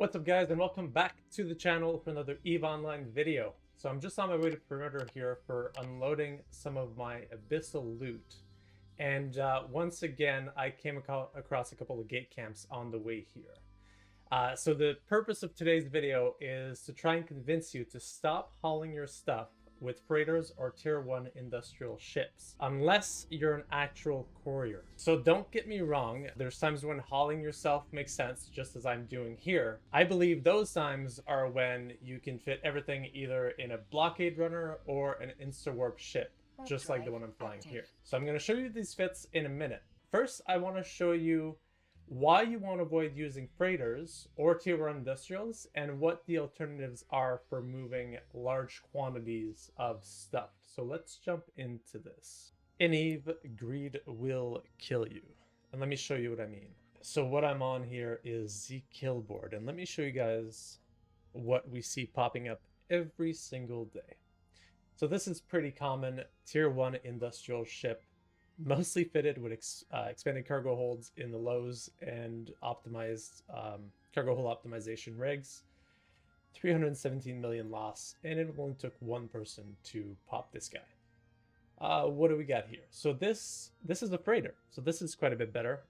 What's up guys, and welcome back to the channel for another EVE Online video. So I'm just on my way to Perimeter here for unloading some of my abyssal loot. And once again, I came across a couple of gate camps on the way here. So the purpose of today's video is to try and convince you to stop hauling your stuff with freighters or tier 1 industrial ships, unless you're an actual courier. So don't get me wrong, there's times when hauling yourself makes sense, just as I'm doing here. I believe those times are when you can fit everything either in a blockade runner or an insta-warp ship, just like the one I'm flying here. So I'm going to show you these fits in a minute. First, I want to show you why you want to avoid using freighters or tier 1 industrials and what the alternatives are for moving large quantities of stuff. So let's jump into this. In EVE, greed will kill you. And let me show you what I mean. So what I'm on here is ZKillboard, and let me show you guys what we see popping up every single day. So this is pretty common tier 1 industrial ship, mostly fitted with expanded cargo holds in the lows and optimized cargo hold optimization rigs. 317 million loss, and it only took one person to pop this guy. What do we got here? So this is a freighter, so this is quite a bit better.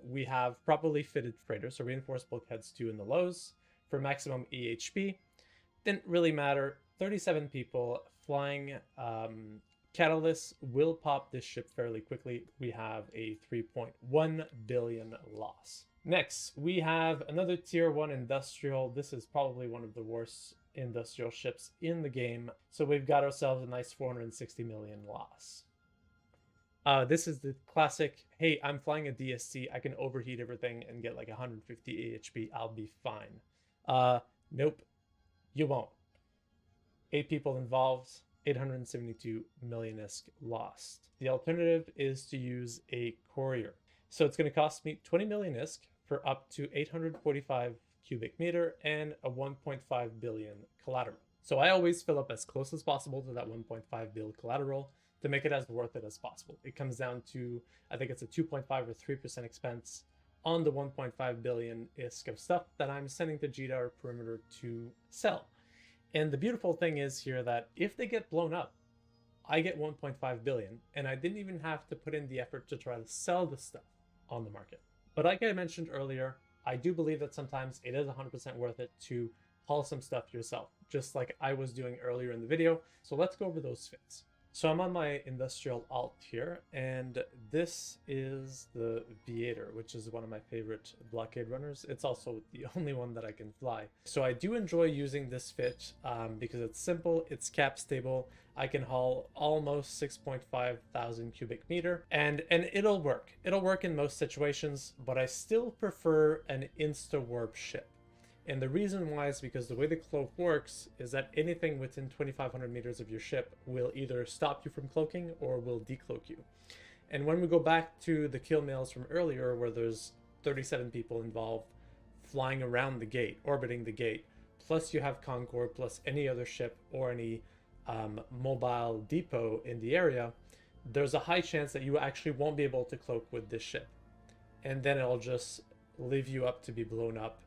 We have properly fitted freighters, so reinforced bulkheads 2 in the lows for maximum EHP. Didn't really matter. 37 people flying. Catalyst will pop this ship fairly quickly. We have a 3.1 billion loss. Next, we have another tier 1 industrial. This is probably one of the worst industrial ships in the game. So we've got ourselves a nice 460 million loss. This is the classic, hey, I'm flying a DSC, I can overheat everything and get like 150 AHP, I'll be fine. Nope, you won't. 8 people involved. 872 million-isk lost. The alternative is to use a courier. So it's going to cost me 20 million-isk for up to 845 cubic meter and a 1.5 billion collateral. So I always fill up as close as possible to that 1.5 bill collateral to make it as worth it as possible. It comes down to, I think it's a 2.5 or 3% expense on the 1.5 billion-isk of stuff that I'm sending to Jita or Perimeter to sell. And the beautiful thing is here that if they get blown up, I get 1.5 billion, and I didn't even have to put in the effort to try to sell the stuff on the market. But like I mentioned earlier, I do believe that sometimes it is 100% worth it to haul some stuff yourself, just like I was doing earlier in the video. So let's go over those fits. So I'm on my industrial alt here, and this is the Viator, which is one of my favorite blockade runners. It's also the only one that I can fly. So I do enjoy using this fit because it's simple, it's cap stable. I can haul almost 6.5 thousand cubic meter, and it'll work. It'll work in most situations, but I still prefer an insta-warp ship. And the reason why is because the way the cloak works is that anything within 2,500 meters of your ship will either stop you from cloaking or will decloak you. And when we go back to the kill mails from earlier, where there's 37 people involved flying around the gate, orbiting the gate, plus you have Concord, plus any other ship or any mobile depot in the area, there's a high chance that you actually won't be able to cloak with this ship. And then it'll just leave you up to be blown up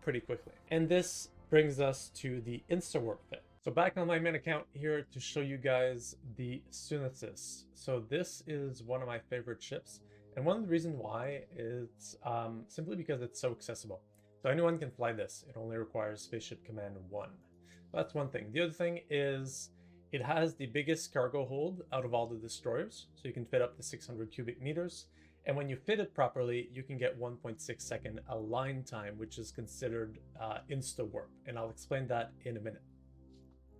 pretty quickly. And this brings us to the Insta Workfit. So back on my main account here to show you guys the Sunesis. So this is one of my favorite ships, and one of the reasons why is simply because it's so accessible. So anyone can fly this. It only requires Spaceship Command 1. That's one thing. The other thing is it has the biggest cargo hold out of all the destroyers, so you can fit up to 600 cubic meters. And when you fit it properly, you can get 1.6 second align time, which is considered insta-warp. And I'll explain that in a minute.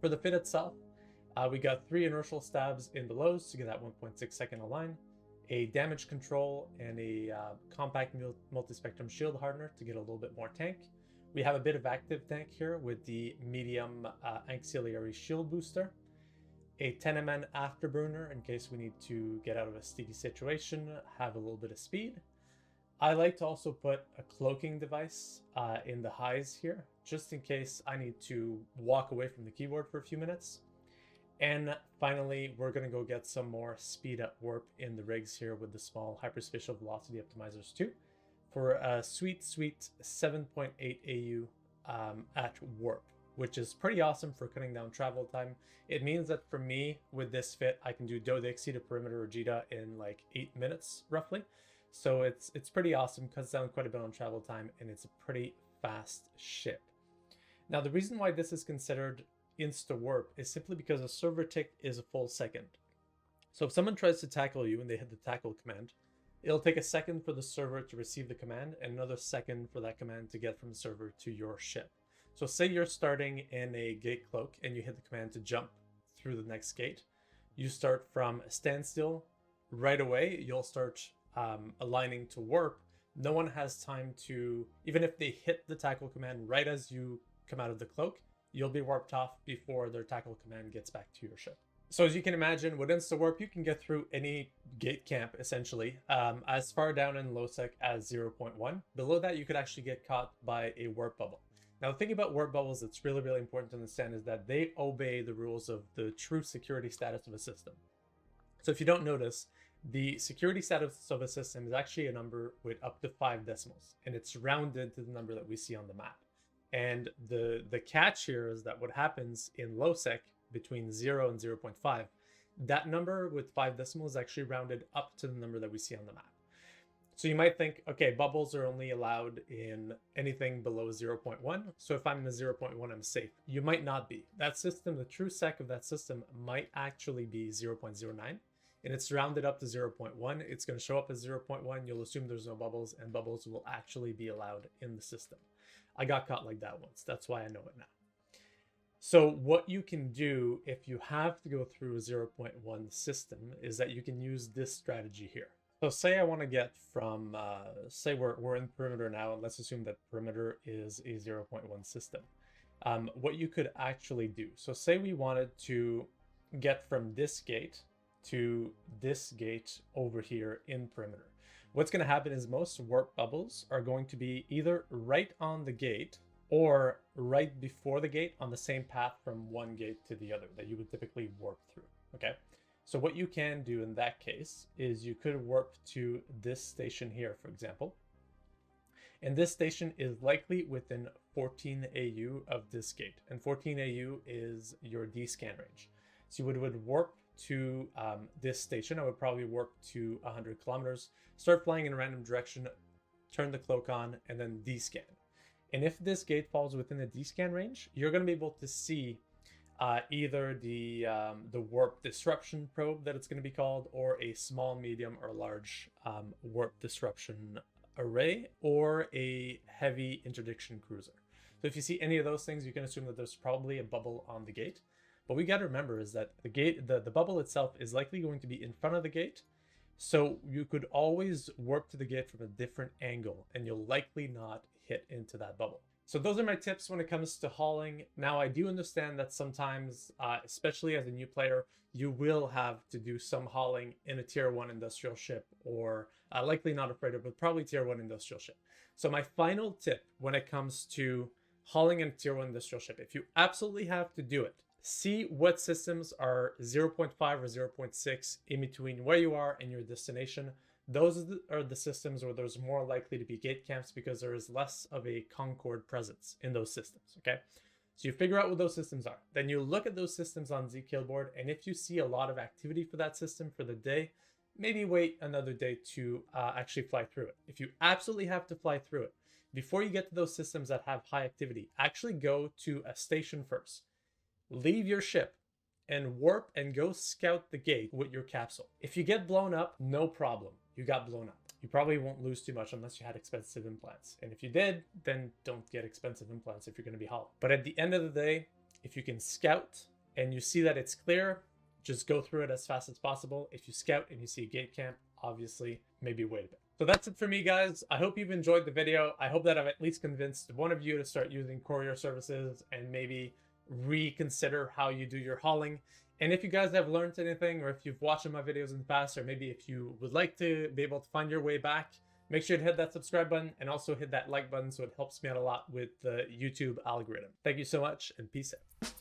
For the fit itself, we got 3 inertial stabs in the lows to get that 1.6 second align, a damage control, and a compact multi-spectrum shield hardener to get a little bit more tank. We have a bit of active tank here with the medium auxiliary shield booster, a 10 MN afterburner in case we need to get out of a sticky situation, have a little bit of speed. I like to also put a cloaking device in the highs here, just in case I need to walk away from the keyboard for a few minutes. And finally, we're going to go get some more speed at warp in the rigs here with the small hyperspatial velocity optimizers too. for a sweet 7.8 AU at warp, which is pretty awesome for cutting down travel time. It means that for me, with this fit, I can do Dodixie to Perimeter Vegeta in like 8 minutes, roughly. So it's pretty awesome, cuts down quite a bit on travel time, and it's a pretty fast ship. Now, the reason why this is considered insta-warp is simply because a server tick is a full second. So if someone tries to tackle you and they hit the tackle command, it'll take a second for the server to receive the command and another second for that command to get from the server to your ship. So say you're starting in a gate cloak and you hit the command to jump through the next gate. You start from a standstill right away. You'll start aligning to warp. No one has time to, even if they hit the tackle command right as you come out of the cloak, you'll be warped off before their tackle command gets back to your ship. So as you can imagine, with insta-warp, you can get through any gate camp, essentially, as far down in low sec as 0.1. Below that, you could actually get caught by a warp bubble. Now, the thing about warp bubbles that's really, really important to understand is that they obey the rules of the true security status of a system. So if you don't notice, the security status of a system is actually a number with up to 5 decimals, and it's rounded to the number that we see on the map. And the catch here is that what happens in low sec between 0 and 0.5, that number with 5 decimals is actually rounded up to the number that we see on the map. So you might think, okay, bubbles are only allowed in anything below 0.1. So if I'm in a 0.1, I'm safe. You might not be. That system, the true sec of that system might actually be 0.09. And it's rounded up to 0.1. It's going to show up as 0.1. You'll assume there's no bubbles, and bubbles will actually be allowed in the system. I got caught like that once. That's why I know it now. So what you can do if you have to go through a 0.1 system is that you can use this strategy here. So say I want to get from, say we're in perimeter now, and let's assume that perimeter is a 0.1 system. What you could actually do, so say we wanted to get from this gate to this gate over here in perimeter. What's going to happen is most warp bubbles are going to be either right on the gate or right before the gate on the same path from one gate to the other that you would typically warp through, okay? So what you can do in that case is you could warp to this station here, for example. And this station is likely within 14 AU of this gate. And 14 AU is your D-scan range. So you would warp to this station. I would probably warp to 100 kilometers, start flying in a random direction, turn the cloak on, and then D-scan. And if this gate falls within the D-scan range, you're going to be able to see either the warp disruption probe that it's going to be called, or a small, medium, or large warp disruption array, or a heavy interdiction cruiser. So if you see any of those things, you can assume that there's probably a bubble on the gate. But we got to remember is that the gate, the bubble itself is likely going to be in front of the gate. So you could always warp to the gate from a different angle, and you'll likely not hit into that bubble. So those are my tips when it comes to hauling. Now, I do understand that sometimes, especially as a new player, you will have to do some hauling in a tier 1 industrial ship, or likely not a freighter, but probably tier 1 industrial ship. So my final tip when it comes to hauling in a tier 1 industrial ship, if you absolutely have to do it, see what systems are 0.5 or 0.6 in between where you are and your destination. Those are the systems where there's more likely to be gate camps because there is less of a Concord presence in those systems, okay? So you figure out what those systems are. Then you look at those systems on ZKillboard, and if you see a lot of activity for that system for the day, maybe wait another day to actually fly through it. If you absolutely have to fly through it, before you get to those systems that have high activity, actually go to a station first. Leave your ship and warp and go scout the gate with your capsule. If you get blown up, no problem. You got blown up. You probably won't lose too much unless you had expensive implants. And if you did, then don't get expensive implants if you're going to be hauling. But at the end of the day, if you can scout and you see that it's clear, just go through it as fast as possible. If you scout and you see a gate camp, obviously, maybe wait a bit. So that's it for me, guys. I hope you've enjoyed the video. I hope that I've at least convinced one of you to start using courier services and maybe reconsider how you do your hauling. And if you guys have learned anything, or if you've watched my videos in the past, or maybe if you would like to be able to find your way back, make sure to hit that subscribe button and also hit that like button so it helps me out a lot with the YouTube algorithm. Thank you so much, and peace out.